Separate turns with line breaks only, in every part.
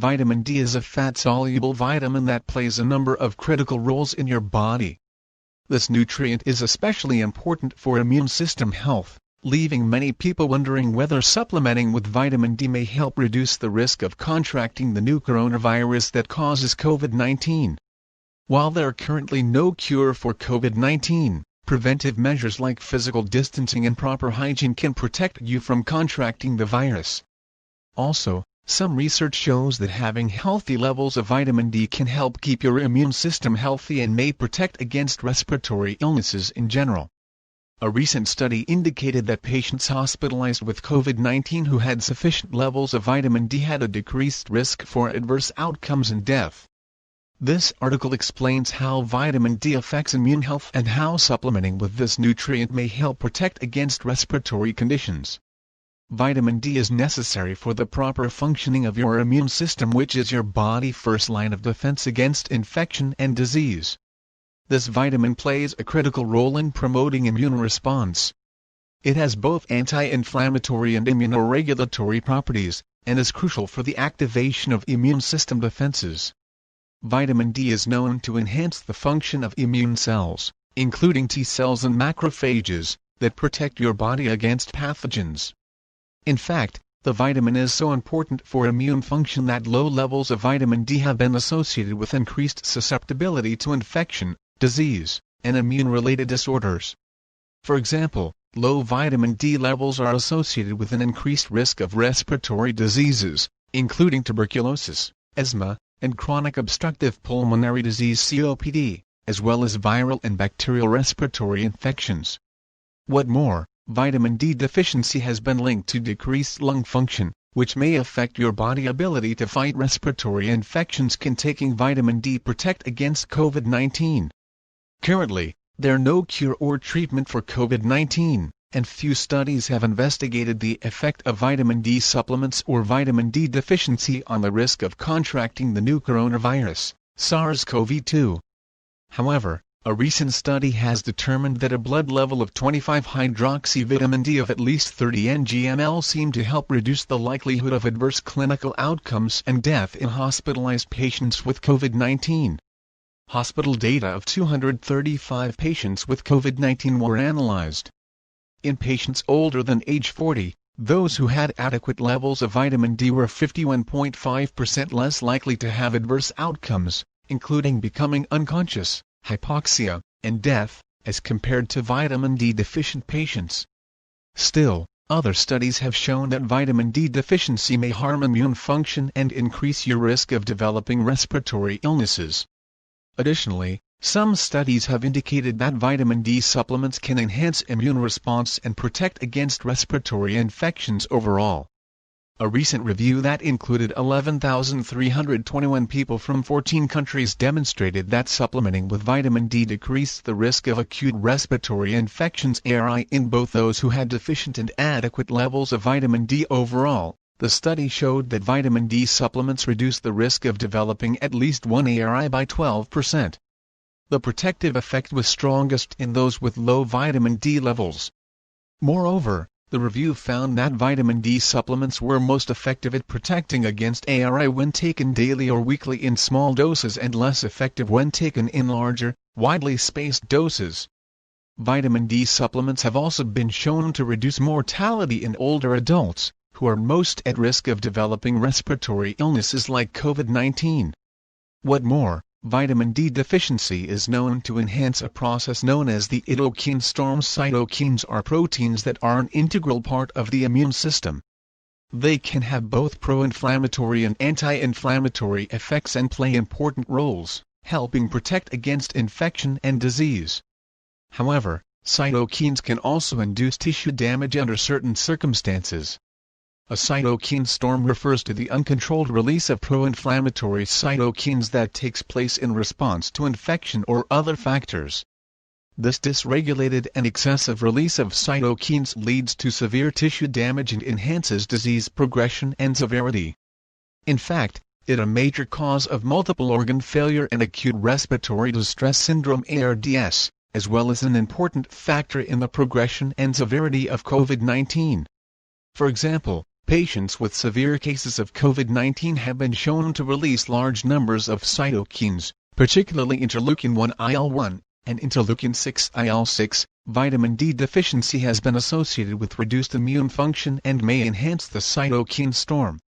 Vitamin D is a fat-soluble vitamin that plays a number of critical roles in your body. This nutrient is especially important for immune system health, leaving many people wondering whether supplementing with vitamin D may help reduce the risk of contracting the new coronavirus that causes COVID-19. While there are currently no cure for COVID-19, preventive measures like physical distancing and proper hygiene can protect you from contracting the virus. Also, some research shows that having healthy levels of vitamin D can help keep your immune system healthy and may protect against respiratory illnesses in general. A recent study indicated that patients hospitalized with COVID-19 who had sufficient levels of vitamin D had a decreased risk for adverse outcomes and death. This article explains how vitamin D affects immune health and how supplementing with this nutrient may help protect against respiratory conditions. Vitamin D is necessary for the proper functioning of your immune system, which is your body's first line of defense against infection and disease. This vitamin plays a critical role in promoting immune response. It has both anti-inflammatory and immunoregulatory properties, and is crucial for the activation of immune system defenses. Vitamin D is known to enhance the function of immune cells, including T cells and macrophages, that protect your body against pathogens. In fact, the vitamin is so important for immune function that low levels of vitamin D have been associated with increased susceptibility to infection, disease, and immune-related disorders. For example, low vitamin D levels are associated with an increased risk of respiratory diseases, including tuberculosis, asthma, and chronic obstructive pulmonary disease (COPD), as well as viral and bacterial respiratory infections. What more, vitamin D deficiency has been linked to decreased lung function, which may affect your body's ability to fight respiratory infections. Can taking vitamin D protect against COVID-19? Currently, there are no cure or treatment for COVID-19, and few studies have investigated the effect of vitamin D supplements or vitamin D deficiency on the risk of contracting the new coronavirus, SARS-CoV-2. However, a recent study has determined that a blood level of 25-hydroxyvitamin D of at least 30 ng/ml seemed to help reduce the likelihood of adverse clinical outcomes and death in hospitalized patients with COVID-19. Hospital data of 235 patients with COVID-19 were analyzed. In patients older than age 40, those who had adequate levels of vitamin D were 51.5% less likely to have adverse outcomes, including becoming unconscious, hypoxia, and death, as compared to vitamin D deficient patients. Still, other studies have shown that vitamin D deficiency may harm immune function and increase your risk of developing respiratory illnesses. Additionally, some studies have indicated that vitamin D supplements can enhance immune response and protect against respiratory infections overall. A recent review that included 11,321 people from 14 countries demonstrated that supplementing with vitamin D decreased the risk of acute respiratory infections (ARI) in both those who had deficient and adequate levels of vitamin D overall. The study showed that vitamin D supplements reduce the risk of developing at least one ARI by 12%. The protective effect was strongest in those with low vitamin D levels. Moreover, the review found that vitamin D supplements were most effective at protecting against ARI when taken daily or weekly in small doses and less effective when taken in larger, widely spaced doses. Vitamin D supplements have also been shown to reduce mortality in older adults, who are most at risk of developing respiratory illnesses like COVID-19. What more, vitamin D deficiency is known to enhance a process known as the cytokine storm. Cytokines are proteins that are an integral part of the immune system. They can have both pro-inflammatory and anti-inflammatory effects and play important roles, helping protect against infection and disease. However, cytokines can also induce tissue damage under certain circumstances. A cytokine storm refers to the uncontrolled release of pro-inflammatory cytokines that takes place in response to infection or other factors. This dysregulated and excessive release of cytokines leads to severe tissue damage and enhances disease progression and severity. In fact, it is a major cause of multiple organ failure and acute respiratory distress syndrome (ARDS), as well as an important factor in the progression and severity of COVID-19. For example, Patients with severe cases of COVID-19 have been shown to release large numbers of cytokines, particularly interleukin-1 IL-1 and interleukin-6 IL-6. Vitamin D deficiency has been associated with reduced immune function and may enhance the cytokine storm.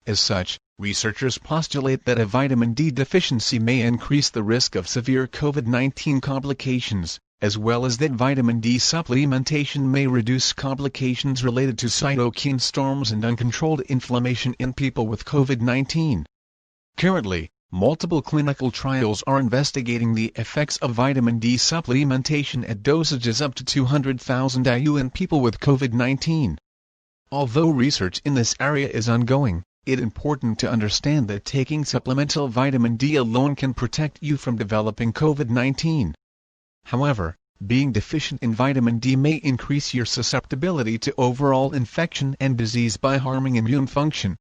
As such, researchers postulate that a vitamin D deficiency may increase the risk of severe COVID-19 complications, as well as that vitamin D supplementation may reduce complications related to cytokine storms and uncontrolled inflammation in people with COVID-19. Currently, multiple clinical trials are investigating the effects of vitamin D supplementation at dosages up to 200,000 IU in people with COVID-19. Although research in this area is ongoing, it is important to understand that taking supplemental vitamin D alone can protect you from developing COVID-19. However, being deficient in vitamin D may increase your susceptibility to overall infection and disease by harming immune function.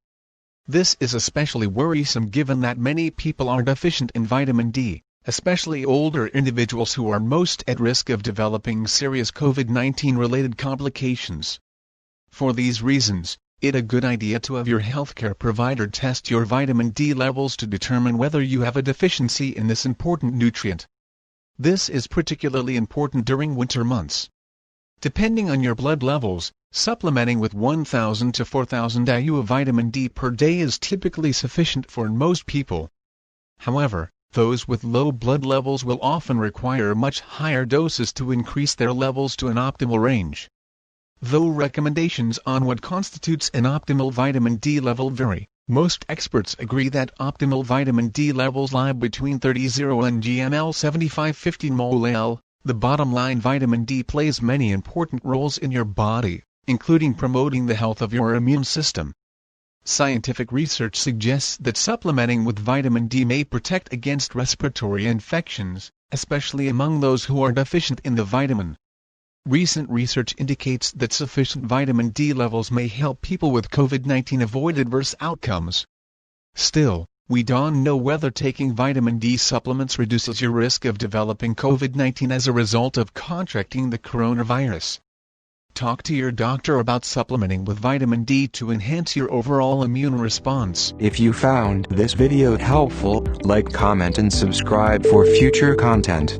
This is especially worrisome given that many people are deficient in vitamin D, especially older individuals who are most at risk of developing serious COVID-19 related complications. For these reasons, it's a good idea to have your healthcare provider test your vitamin D levels to determine whether you have a deficiency in this important nutrient. This is particularly important during winter months. Depending on your blood levels, supplementing with 1,000 to 4,000 IU of vitamin D per day is typically sufficient for most people. However, those with low blood levels will often require much higher doses to increase their levels to an optimal range. Though recommendations on what constitutes an optimal vitamin D level vary, most experts agree that optimal vitamin D levels lie between 30 ng/ml 75-50 mol/L. The bottom line, vitamin D plays many important roles in your body, including promoting the health of your immune system. Scientific research suggests that supplementing with vitamin D may protect against respiratory infections, especially among those who are deficient in the vitamin. Recent research indicates that sufficient vitamin D levels may help people with COVID-19 avoid adverse outcomes. Still, we don't know whether taking vitamin D supplements reduces your risk of developing COVID-19 as a result of contracting the coronavirus. Talk to your doctor about supplementing with vitamin D to enhance your overall immune response.
If you found this video helpful, like, comment and subscribe for future content.